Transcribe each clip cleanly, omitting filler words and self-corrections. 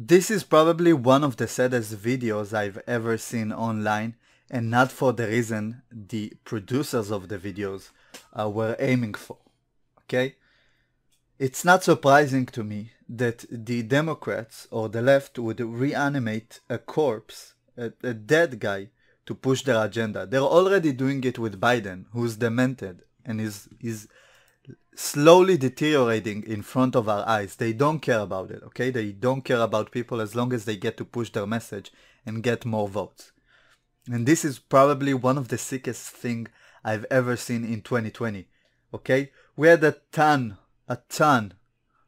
This is probably one of the saddest videos I've ever seen online, and not for the reason the producers of the videos were aiming for. Okay? It's not surprising to me that the Democrats or the left would reanimate a corpse, a dead guy, to push their agenda. They're already doing it with Biden, who's demented and is slowly deteriorating in front of our eyes. They don't care about it, okay? They don't care about people as long as they get to push their message and get more votes. And this is probably one of the sickest thing I've ever seen in 2020, okay? We had a ton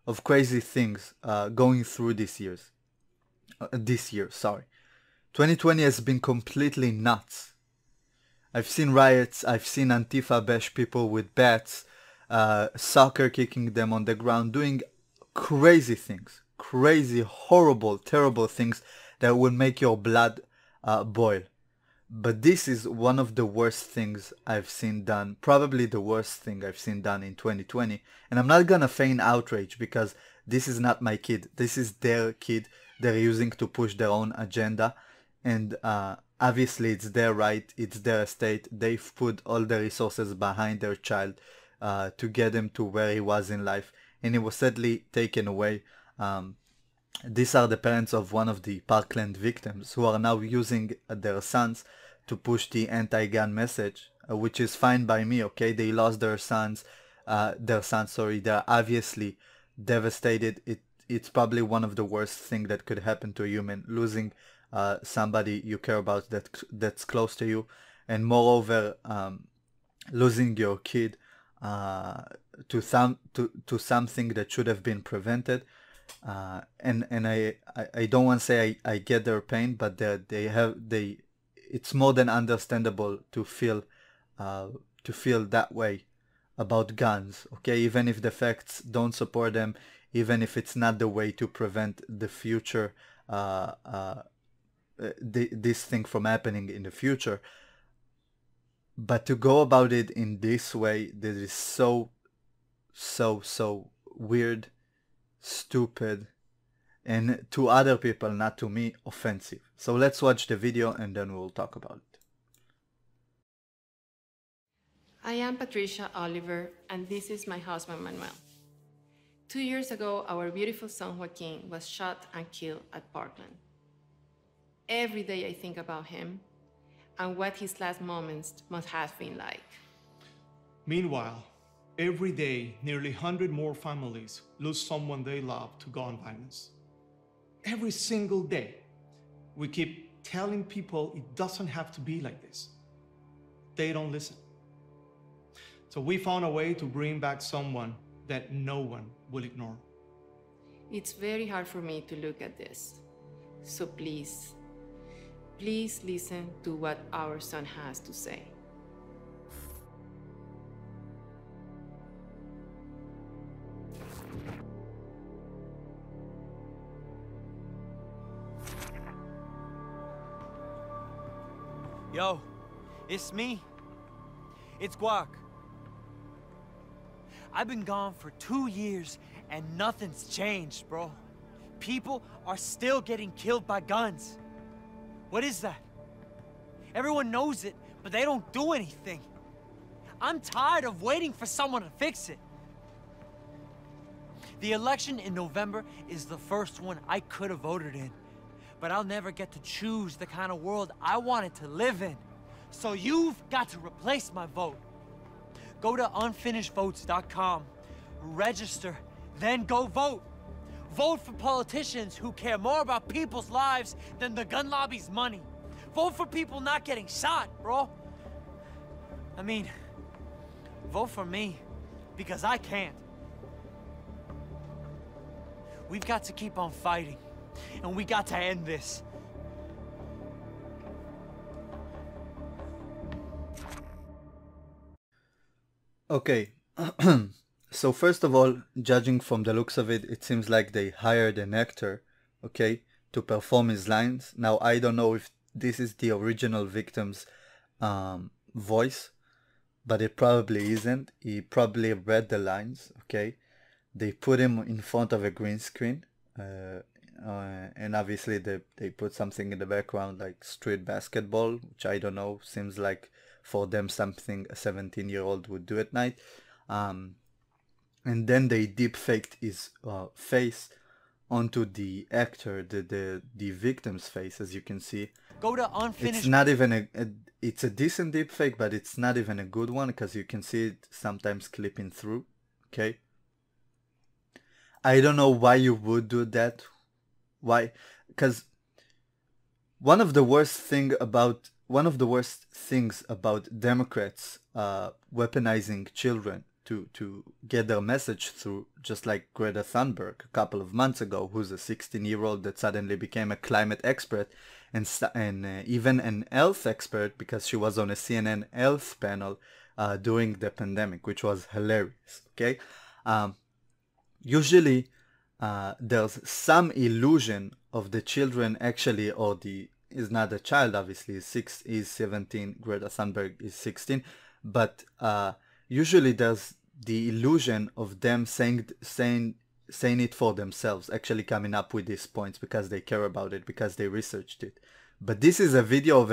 of crazy things going through this year. 2020 has been completely nuts. I've seen riots, I've seen Antifa bash people with bats, soccer kicking them on the ground, doing crazy things, crazy, horrible, terrible things that will make your blood boil. But this is one of the worst things I've seen done, probably the worst thing I've seen done in 2020. And I'm not gonna feign outrage because this is not my kid. This is their kid they're using to push their own agenda. And obviously it's their right, it's their estate. They've put all the resources behind their child to get him to where he was in life. And he was sadly taken away. These are the parents of one of the Parkland victims who are now using their sons to push the anti-gun message, which is fine by me, okay? They lost their sons, they're obviously devastated. It's probably one of the worst things that could happen to a human, losing somebody you care about that's close to you, and moreover, losing your kid to something that should have been prevented. And I don't want to say I get their pain, but it's more than understandable to feel that way about guns, okay? Even if the facts don't support them, even if it's not the way to prevent the future, this thing from happening in the future. But to go about it in this way, that is so weird, stupid, and to other people, not to me, offensive. So let's watch the video and then we'll talk about it. I am Patricia Oliver, and this is my husband Manuel. 2 years ago, our beautiful son Joaquin was shot and killed at Parkland. Every day I think about him and what his last moments must have been like. Meanwhile, every day, nearly 100 more families lose someone they love to gun violence. Every single day, we keep telling people it doesn't have to be like this. They don't listen. So we found a way to bring back someone that no one will ignore. It's very hard for me to look at this. So please listen to what our son has to say. Yo, it's me. It's Guac. I've been gone for 2 years and nothing's changed, bro. People are still getting killed by guns. What is that? Everyone knows it, but they don't do anything. I'm tired of waiting for someone to fix it. The election in November is the first one I could have voted in, but I'll never get to choose the kind of world I wanted to live in. So you've got to replace my vote. Go to unfinishedvotes.com, register, then go vote. Vote for politicians who care more about people's lives than the gun lobby's money. Vote for people not getting shot, bro. I mean, vote for me, because I can't. We've got to keep on fighting, and we got to end this. Okay, so first of all, judging from the looks of it, it seems like they hired an actor, okay, to perform his lines. Now, I don't know if this is the original victim's voice, but it probably isn't. He probably read the lines, okay? They put him in front of a green screen, and and obviously they put something in the background like street basketball, which I don't know, seems like for them something a 17-year-old would do at night. And then they deep faked his face onto the actor, the victim's face, as you can see. Go to unfinished. It's not even it's a decent deep fake, but it's not even a good one because you can see it sometimes clipping through. Okay. I don't know why you would do that. Why? Because one of the worst things about Democrats weaponizing children to get their message through, just like Greta Thunberg a couple of months ago, who's a 16-year-old that suddenly became a climate expert and even an health expert because she was on a CNN health panel during the pandemic, which was hilarious. Okay. Usually there's some illusion of the children actually, or is not a child, obviously, is 17, Greta Thunberg is 16, but usually there's the illusion of them saying it for themselves, actually coming up with these points because they care about it, because they researched it. But this is a video of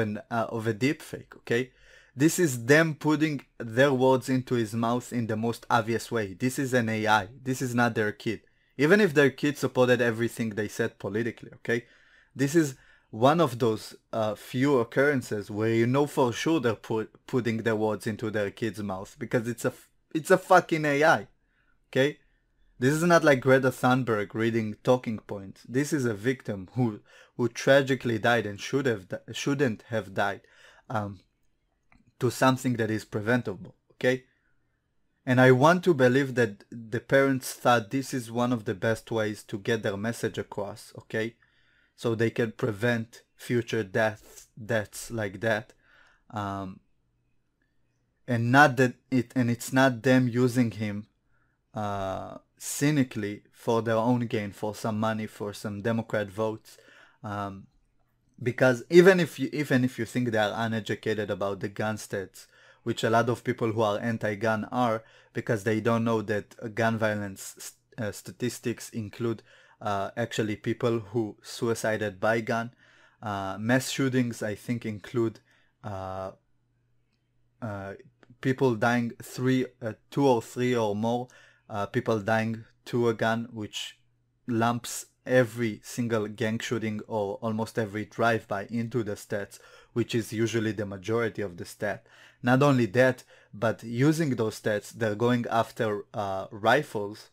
a deepfake, okay? This is them putting their words into his mouth in the most obvious way. This is an AI. This is not their kid. Even if their kid supported everything they said politically, okay? This is one of those few occurrences where you know for sure they're putting their words into their kid's mouth because it's a fucking AI, okay? This is not like Greta Thunberg reading talking points. This is a victim who tragically died and shouldn't have died to something that is preventable, okay? And I want to believe that the parents thought this is one of the best ways to get their message across, okay? So they can prevent future deaths like that. And it's not them using him cynically for their own gain, for some money, for some Democrat votes. Because even if you think they are uneducated about the gun stats, which a lot of people who are anti-gun are, because they don't know that gun violence statistics include actually people who suicided by gun. Mass shootings, I think, include people dying two or three or more people dying to a gun, which lumps every single gang shooting or almost every drive-by into the stats, which is usually the majority of the stat. Not only that, but using those stats, they're going after rifles,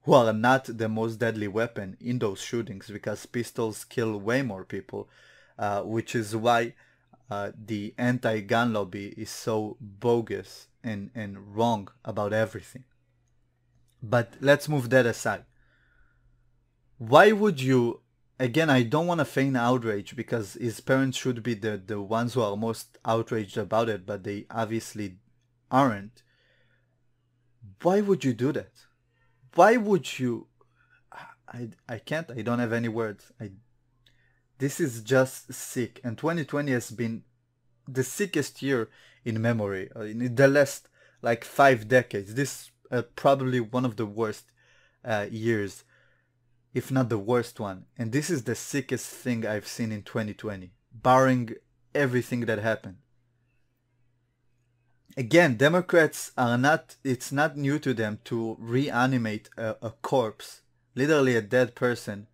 who are not the most deadly weapon in those shootings, because pistols kill way more people, which is why the anti-gun lobby is so bogus and wrong about everything. But let's move that aside. Why would you, again, I don't want to feign outrage because his parents should be the ones who are most outraged about it, but they obviously aren't. Why would you do that? Why would you? I can't, I don't have any words. This is just sick, and 2020 has been the sickest year in memory, in the last like 5 decades. This is probably one of the worst years, if not the worst one. And this is the sickest thing I've seen in 2020, barring everything that happened. Again, Democrats are not, it's not new to them to reanimate a corpse, literally a dead person,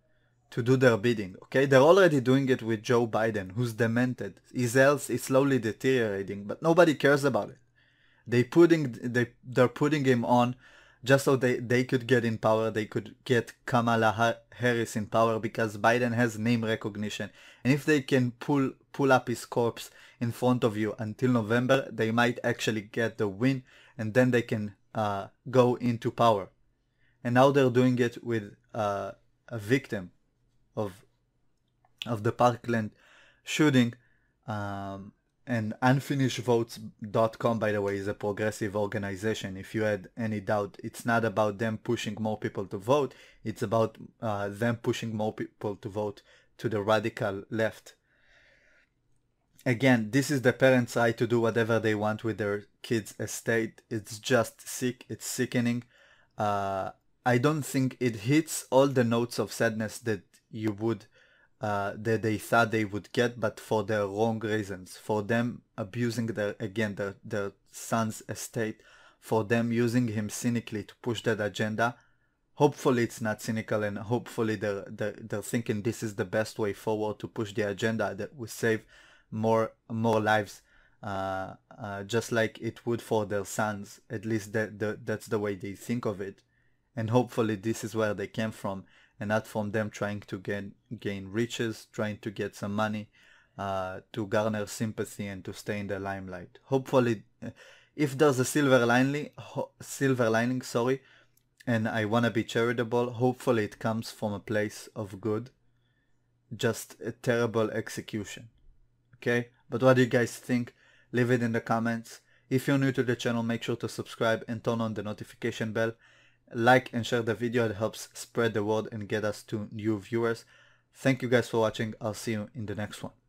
to do their bidding, okay? They're already doing it with Joe Biden, who's demented. His health is slowly deteriorating, but nobody cares about it. They're putting him on just so they could get in power. They could get Kamala Harris in power because Biden has name recognition. And if they can pull up his corpse in front of you until November, they might actually get the win, and then they can go into power. And now they're doing it with a victim of the Parkland shooting. And unfinishedvotes.com, by the way, is a progressive organization. If you had any doubt, it's not about them pushing more people to vote. It's about them pushing more people to vote to the radical left. Again, this is the parents' right to do whatever they want with their kids' estate. It's just sick. It's sickening. I don't think it hits all the notes of sadness that you would that they thought they would get, but for the wrong reasons, for them abusing their son's estate, for them using him cynically to push that agenda. Hopefully it's not cynical, and hopefully they're thinking this is the best way forward to push the agenda that will save more lives, just like it would for their sons. At least that's the way they think of it, and hopefully this is where they came from, and not from them trying to gain riches, trying to get some money, to garner sympathy and to stay in the limelight. Hopefully, if there's a silver lining, sorry, and I want to be charitable, hopefully it comes from a place of good, just a terrible execution. Okay, but what do you guys think? Leave it in the comments. If you're new to the channel, make sure to subscribe and turn on the notification bell. Like and share the video, it helps spread the word and get us to new viewers. Thank you guys for watching. I'll see you in the next one.